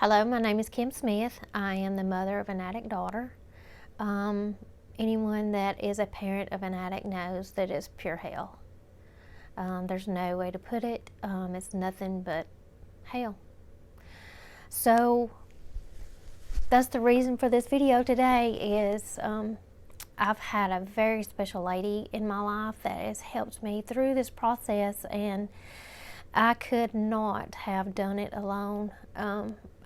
Hello, my name is Kim Smith. I am the mother of an addict daughter. Anyone that is a parent of an addict knows that it's pure hell. There's no way to put it. It's nothing but hell. So that's the reason for this video today is I've had a very special lady in my life that has helped me through this process, and I could not have done it alone.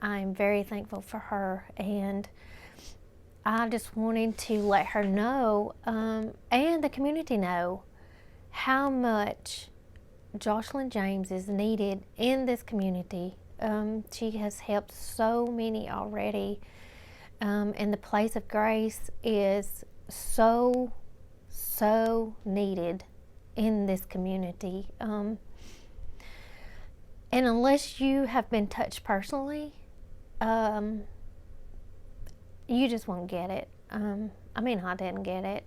I'm very thankful for her, and I just wanted to let her know and the community know how much Joslyn James is needed in this community. She has helped so many already, and the place of grace is so needed in this community. And unless you have been touched personally, you just won't get it. I didn't get it.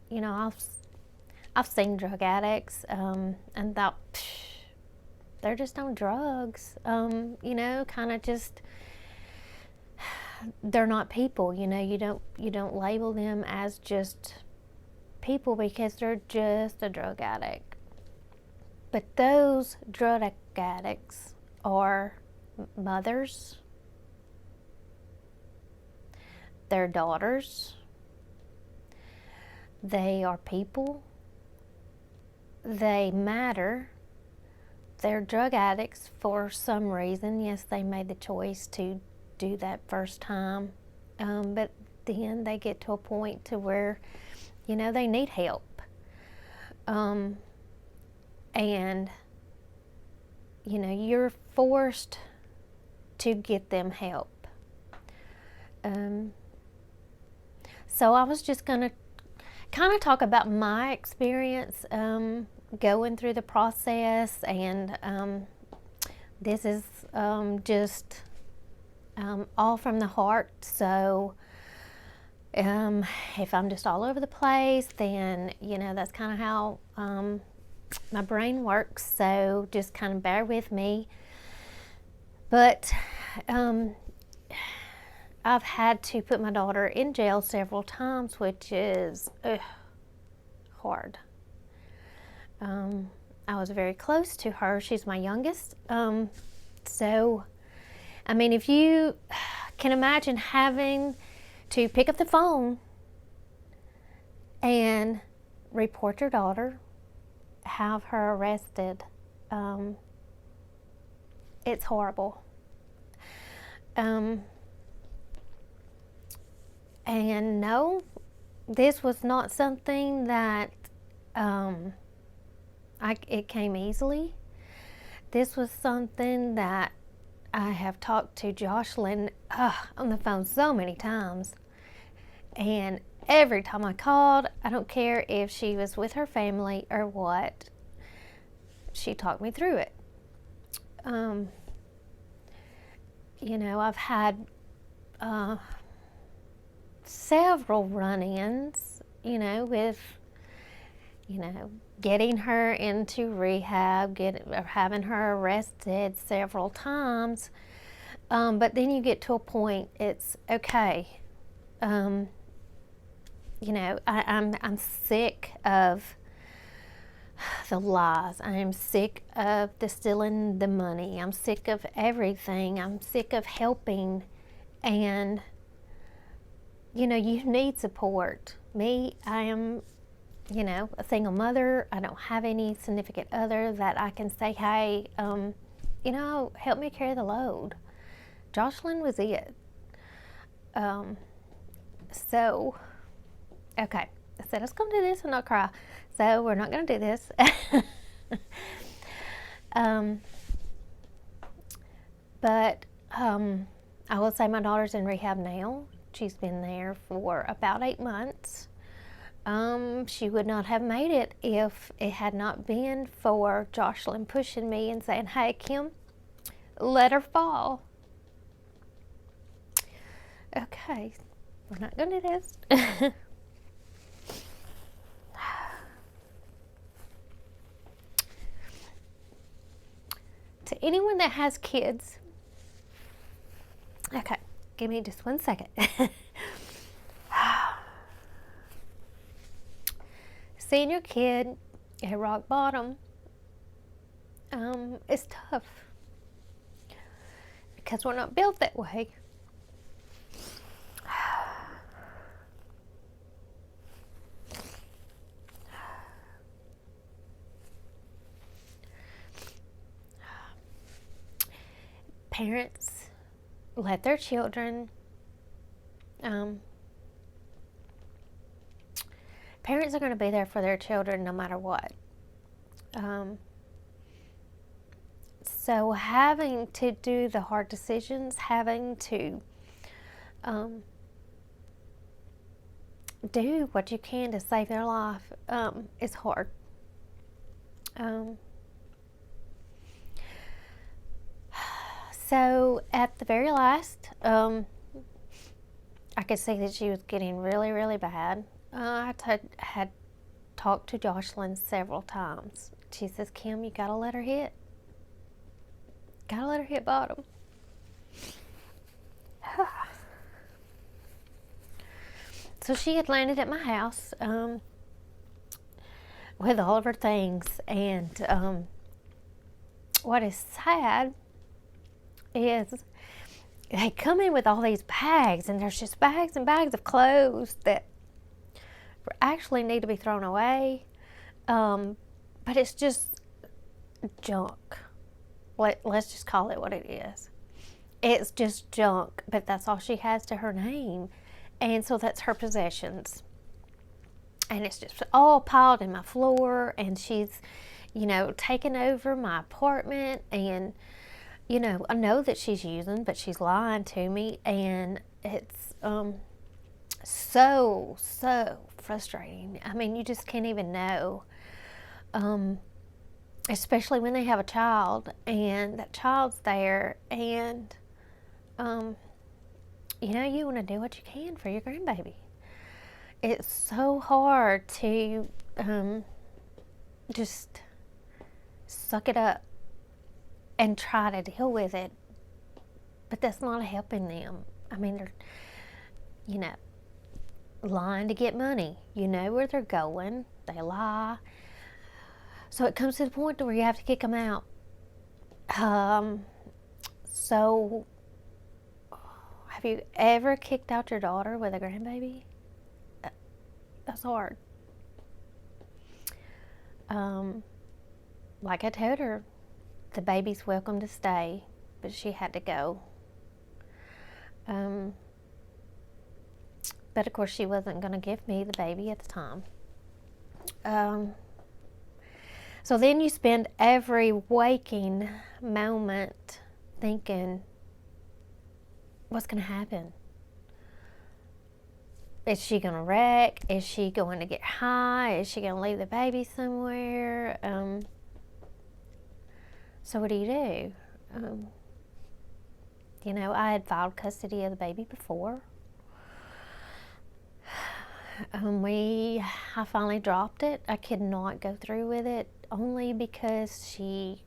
You know, I've seen drug addicts and thought they're just on drugs. Kind of just, they're not people. You don't label them as just people because they're just a drug addict. But those drug addicts are mothers, their daughters, they are people, they matter. They're drug addicts for some reason. Yes, they made the choice to do that first time, but then they get to a point to where, they need help. And you're forced to get them help. So I was just going to kind of talk about my experience going through the process, and this is just all from the heart. So if I'm just all over the place, then that's kind of how my brain works. So just kind of bear with me. But I've had to put my daughter in jail several times, which is hard. I was very close to her. She's my youngest. So, if you can imagine having to pick up the phone and report your daughter, have her arrested, it's horrible. And no, this was not something that it came easily. This was something that I have talked to Joslyn on the phone so many times. And every time I called, I don't care if she was with her family or what, she talked me through it. I've had several run-ins, with, getting her into rehab, having her arrested several times. But then you get to a point, it's okay. I'm sick of the lies. I'm sick of the stealing the money. I'm sick of everything. I'm sick of helping. And you need support. Me, I am, a single mother. I don't have any significant other that I can say, hey, help me carry the load. Joslyn was it. So, okay. I said, let's go do this and not cry. So we're not going to do this. But I will say my daughter's in rehab now. She's been there for about 8 months. She would not have made it if it had not been for Joslyn pushing me and saying, hey, Kim, let her fall. Okay, we're not going to do this. To anyone that has kids, Okay, give me just 1 second. Seeing your kid at rock bottom is tough because we're not built that way. Parents let their children, parents are going to be there for their children no matter what. So having to do the hard decisions, having to do what you can to save their life is hard. So at the very last, I could see that she was getting really, really bad. I had talked to Joslyn several times. She says, Kim, you gotta let her hit. Gotta let her hit bottom. So she had landed at my house with all of her things. And what is sad is they come in with all these bags, and there's just bags and bags of clothes that actually need to be thrown away. But it's just junk. Let's just call it what it is. It's just junk, but that's all she has to her name. And so that's her possessions. And it's just all piled in my floor, and she's, taken over my apartment, and I know that she's using, but she's lying to me, and it's so frustrating. I mean, you just can't even know. Especially when they have a child, and that child's there, and you want to do what you can for your grandbaby. It's so hard to just suck it up and try to deal with it, but that's not helping them. I mean, they're, lying to get money. You know where they're going. They lie. So it comes to the point where you have to kick them out. So have you ever kicked out your daughter with a grandbaby? That's hard. Like I told her, the baby's welcome to stay, but she had to go. But of course she wasn't going to give me the baby at the time. So then you spend every waking moment thinking, what's going to happen? Is she going to wreck? Is she going to get high? Is she going to leave the baby somewhere? So what do you do? I had filed custody of the baby before. I finally dropped it. I could not go through with it, only because she,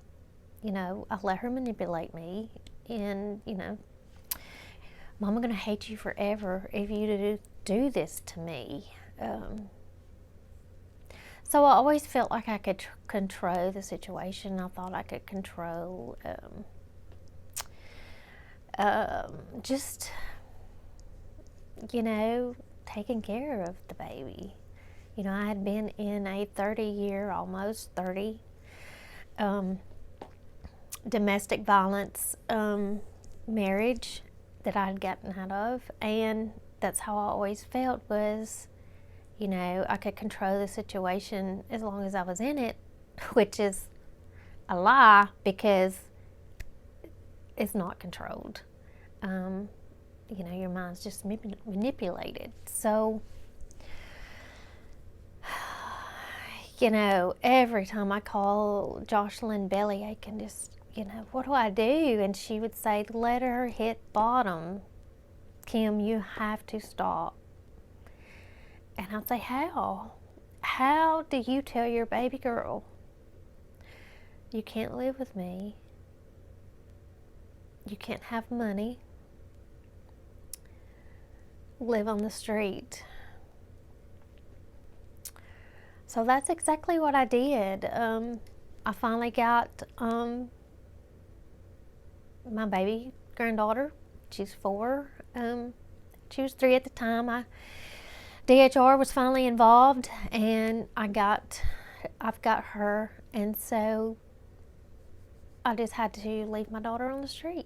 I let her manipulate me, and, Mama gonna hate you forever if you do this to me. So I always felt like I could control the situation. I thought I could control just, taking care of the baby. I had been in a 30-year, almost 30, domestic violence marriage that I had gotten out of, and that's how I always felt was, I could control the situation as long as I was in it, which is a lie, because it's not controlled. Your mind's just manipulated. So, every time I call Joslyn bellyache and just, what do I do? And she would say, let her hit bottom. Kim, you have to stop. And I'd say, how? How do you tell your baby girl, you can't live with me, you can't have money, live on the street. So that's exactly what I did. I finally got my baby granddaughter. She's 4. She was 3 at the time. DHR was finally involved, and I've got her, and so I just had to leave my daughter on the street,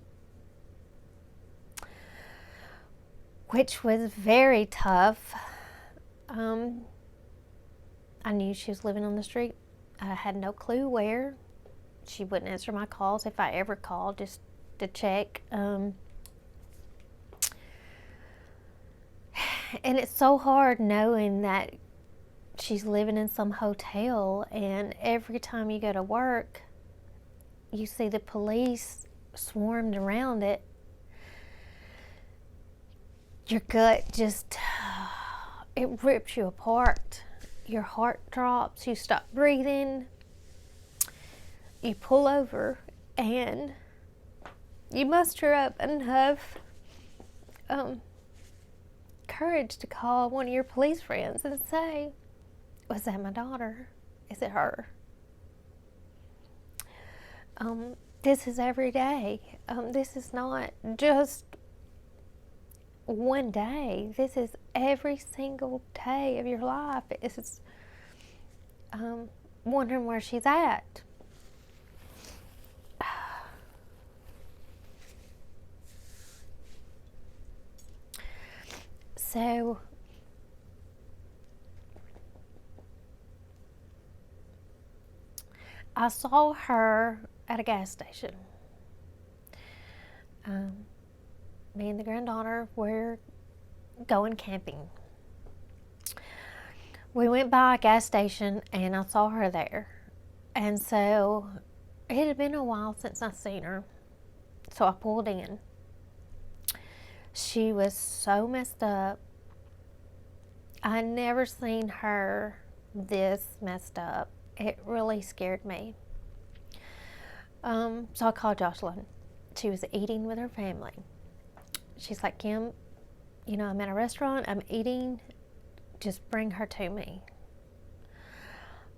which was very tough. I knew she was living on the street. I had no clue where. She wouldn't answer my calls if I ever called, just to check. And it's so hard knowing that she's living in some hotel, and every time you go to work, you see the police swarmed around it. Your gut just, it rips you apart. Your heart drops, you stop breathing, you pull over, and you muster up enough courage to call one of your police friends and say, was that my daughter? Is it her? This is every day. This is not just one day. This is every single day of your life. It's wondering where she's at. So I saw her at a gas station. Me and the granddaughter were going camping. We went by a gas station and I saw her there. And so it had been a while since I seen her. So I pulled in. She was so messed up. I had never seen her this messed up. It really scared me. So I called Joslyn. She was eating with her family. She's like, Kim, I'm at a restaurant, I'm eating, just bring her to me.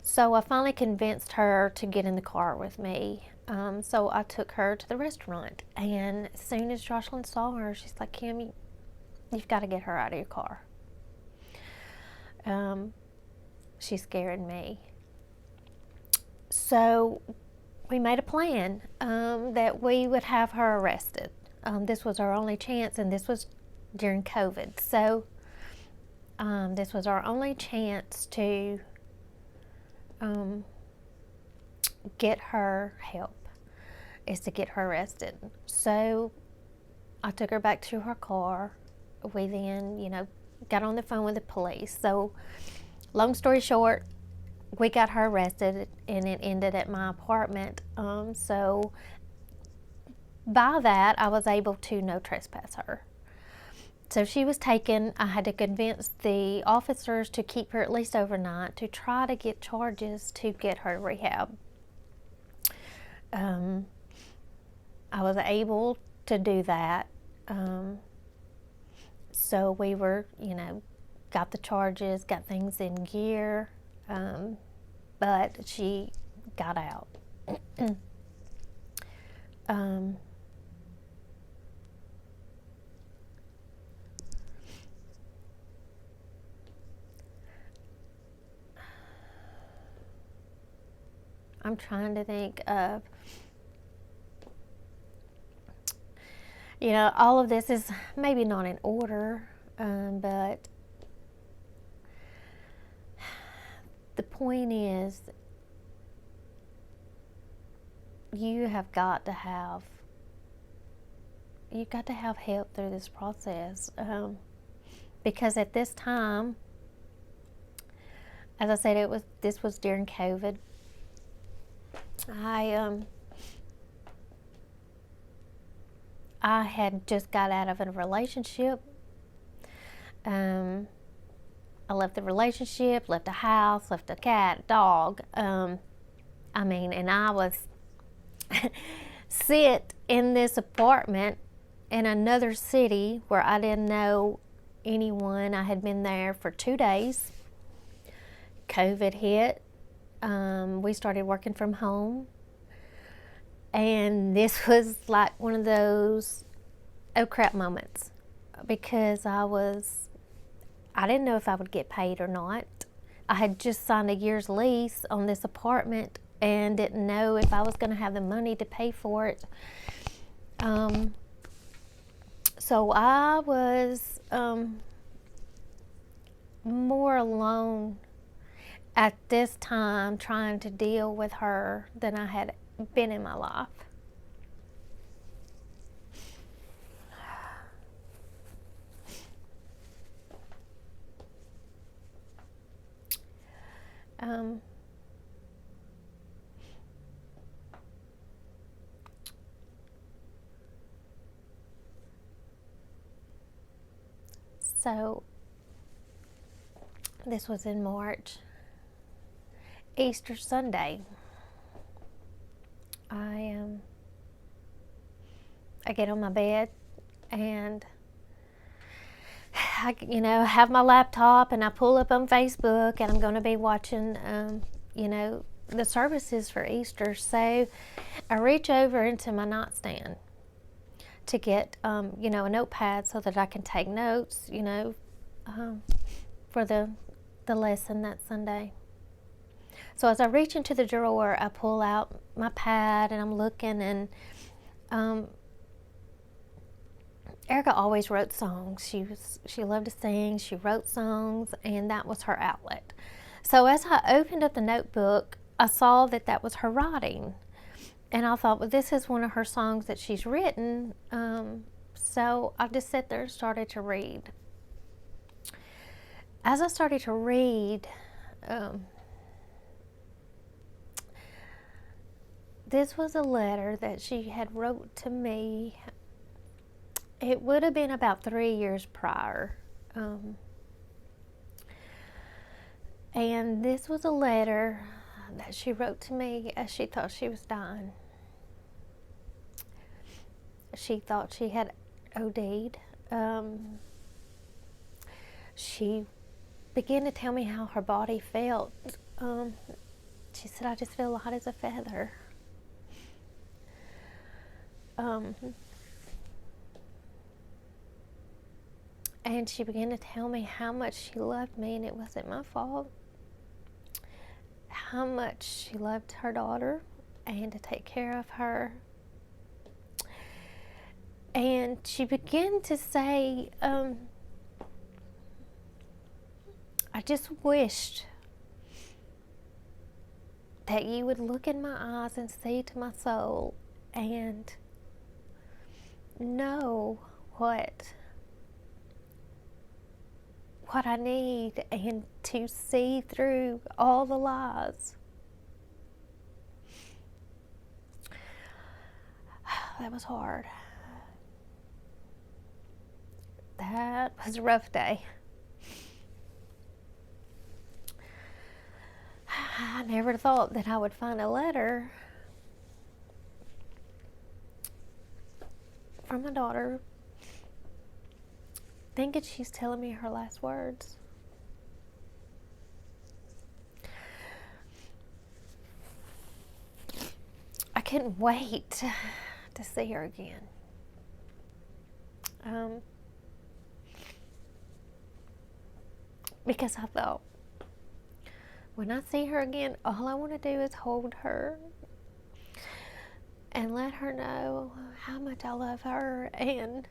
So I finally convinced her to get in the car with me. So I took her to the restaurant, and as soon as Joslyn saw her, she's like, Kim, you've got to get her out of your car. She scared me. So we made a plan that we would have her arrested. This was our only chance, and this was during COVID. So this was our only chance to get her help, is to get her arrested. So I took her back to her car. We then, got on the phone with the police. So long story short, we got her arrested, and it ended at my apartment. So by that, I was able to no trespass her. So she was taken. I had to convince the officers to keep her at least overnight to try to get charges to get her to rehab. I was able to do that. So we were, got the charges, got things in gear, but she got out. I'm trying to think of, all of this is maybe not in order, but the point is, you've got to have help through this process, because at this time, as I said, this was during COVID. I had just got out of a relationship. I left the relationship, left a house, left a cat, a dog. And I was sit in this apartment in another city where I didn't know anyone. I had been there for 2 days. COVID hit. We started working from home. And this was like one of those oh crap moments, because I didn't know if I would get paid or not. I had just signed a year's lease on this apartment and didn't know if I was going to have the money to pay for it. So I was more alone at this time trying to deal with her than I had been in my life. So this was in March, Easter Sunday. I get on my bed and I have my laptop and I pull up on Facebook and I'm going to be watching the services for Easter. So I reach over into my nightstand to get a notepad so that I can take notes for the lesson that Sunday. So as I reach into the drawer, I pull out my pad and I'm looking, and Erica always wrote songs. She loved to sing. She wrote songs, and that was her outlet. So as I opened up the notebook, I saw that was her writing, and I thought, well, this is one of her songs that she's written. So I just sat there and started to read. As I started to read, this was a letter that she had wrote to me. It would have been about 3 years prior. And this was a letter that she wrote to me as she thought she was dying. She thought she had OD'd. She began to tell me how her body felt. She said, I just feel light as a feather. And she began to tell me how much she loved me and it wasn't my fault. How much she loved her daughter and to take care of her. And she began to say, I just wished that you would look in my eyes and see to my soul and know what I need, and to see through all the lies. That was hard. That was a rough day. I never thought that I would find a letter from my daughter, thinking she's telling me her last words. I couldn't wait to see her again. Because I thought, when I see her again, all I want to do is hold her and let her know how much I love her, and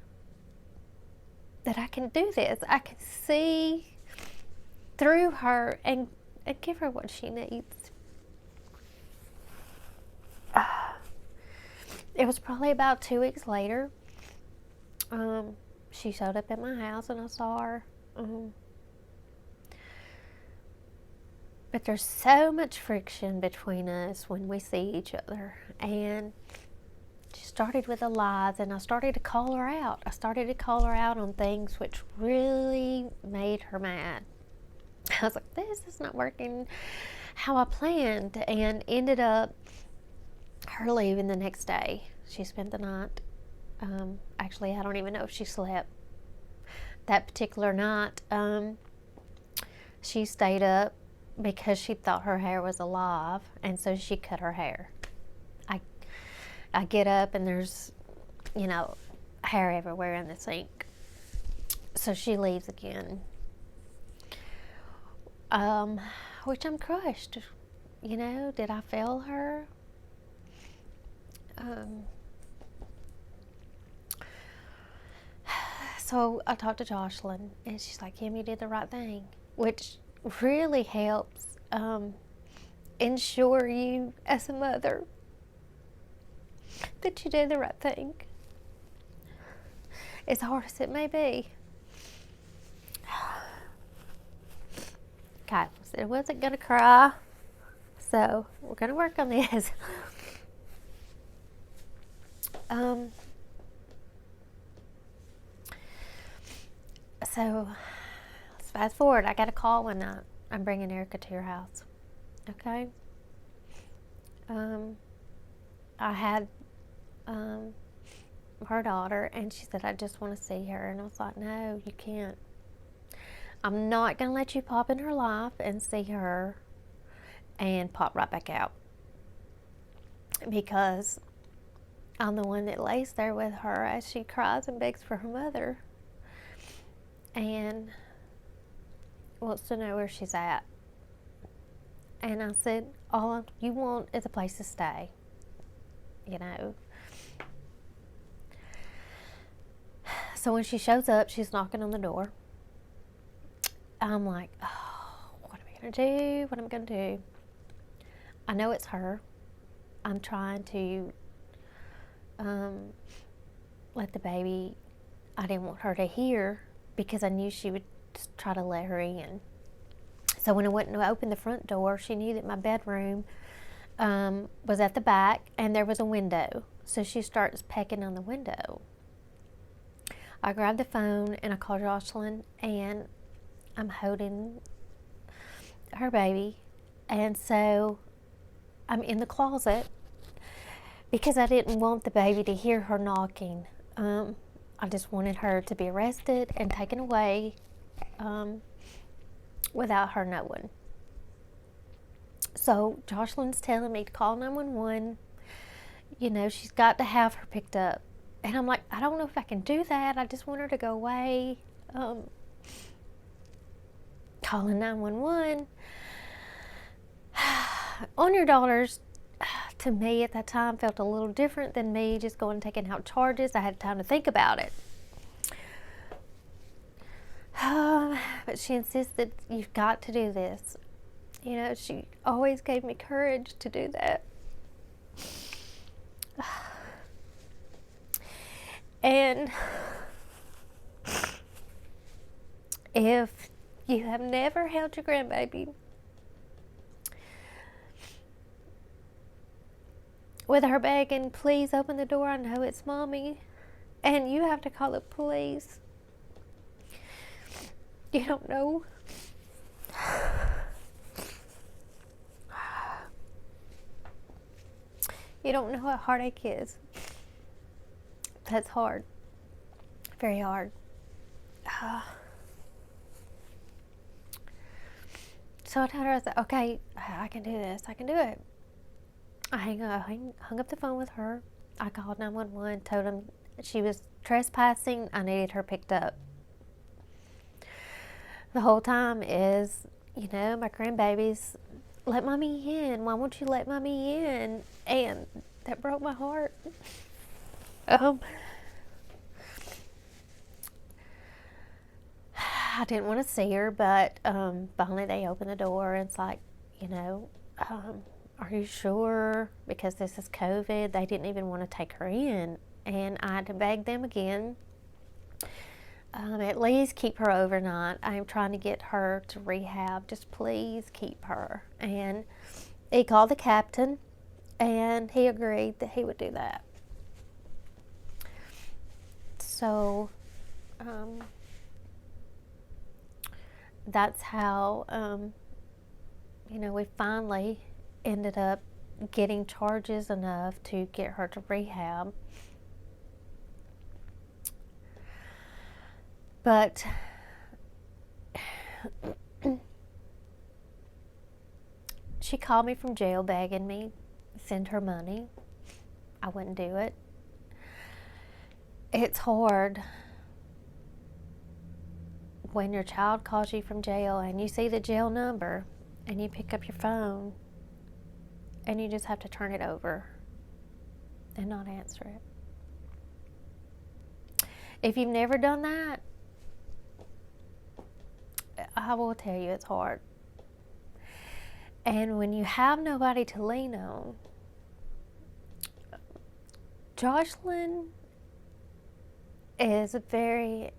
that I can do this. I can see through her and give her what she needs. It was probably about 2 weeks later. She showed up at my house and I saw her. But there's so much friction between us when we see each other. And she started with the lies, and I started to call her out. I started to call her out on things which really made her mad. I was like, this is not working how I planned, and ended up her leaving the next day. She spent the night. Actually, I don't even know if she slept that particular night, she stayed up because she thought her hair was alive, and so she cut her hair. I get up and there's, hair everywhere in the sink. So she leaves again. Which I'm crushed. Did I fail her? So I talked to Joslyn, and she's like, Kim, you did the right thing, which really helps ensure you as a mother that you did the right thing, as hard as it may be. Okay, so I wasn't going to cry, so we're going to work on this. So let's fast forward. I got a call one night. I'm bringing Erica to your house. Okay? I had her daughter, and she said, I just want to see her. And I was like, no, you can't. I'm not going to let you pop in her life and see her and pop right back out, because I'm the one that lays there with her as she cries and begs for her mother and wants to know where she's at. And I said, all you want is a place to stay, So when she shows up, she's knocking on the door. I'm like, oh, what am I going to do? What am I going to do? I know it's her. I'm trying to let the baby, I didn't want her to hear, because I knew she would just try to let her in. So when I went and opened the front door, she knew that my bedroom was at the back and there was a window. So she starts pecking on the window. I grabbed the phone and I called Joslyn, and I'm holding her baby. And so I'm in the closet because I didn't want the baby to hear her knocking. I just wanted her to be arrested and taken away without her knowing. So Joslyn's telling me to call 911. She's got to have her picked up. And I'm like, I don't know if I can do that. I just want her to go away. Calling 911 on your daughters, to me at that time, felt a little different than me just going and taking out charges. I had time to think about it. But she insisted, you've got to do this. She always gave me courage to do that. And if you have never held your grandbaby with her begging, please open the door, I know it's mommy, and you have to call the police, you don't know what heartache is. That's hard. Very hard. So I told her, I said, okay, I can do this. I can do it. I hung up the phone with her. I called 911, told them she was trespassing. I needed her picked up. The whole time is, my grandbabies, let mommy in. Why won't you let mommy in? And that broke my heart. I didn't want to see her, but finally they opened the door, and it's like, are you sure? Because this is COVID. They didn't even want to take her in, and I had to beg them again. At least keep her overnight. I'm trying to get her to rehab. Just please keep her. And he called the captain, and he agreed that he would do that. So that's how, we finally ended up getting charges enough to get her to rehab. But she called me from jail begging me to send her money. I wouldn't do it. It's hard when your child calls you from jail and you see the jail number and you pick up your phone and you just have to turn it over and not answer it. If you've never done that, I will tell you it's hard. And when you have nobody to lean on, Joslyn is a very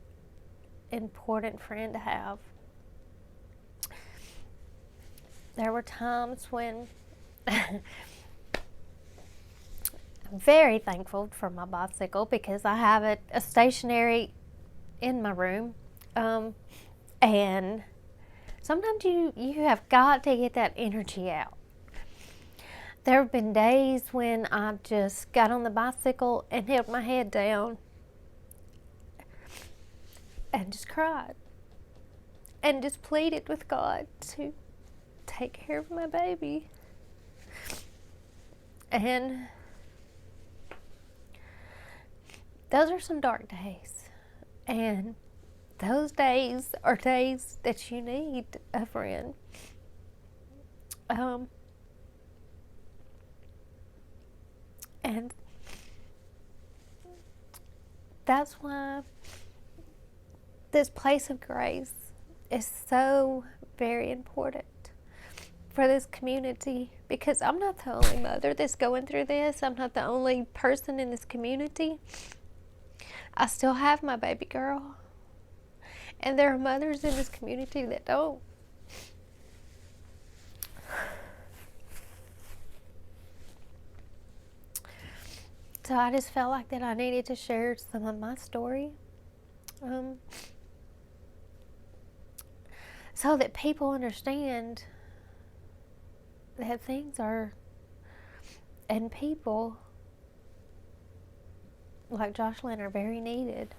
important friend to have. There were times when I'm very thankful for my bicycle because I have it a stationary in my room. And sometimes you have got to get that energy out. There have been days when I just got on the bicycle and held my head down and just cried and just pleaded with God to take care of my baby. And those are some dark days. And those days are days that you need a friend. And that's why this place of grace is so very important for this community, because I'm not the only mother that's going through this. I'm not the only person in this community. I still have my baby girl. And there are mothers in this community that don't. So I just felt like that I needed to share some of my story. So that people understand that things are, and people like Joslyn are very needed.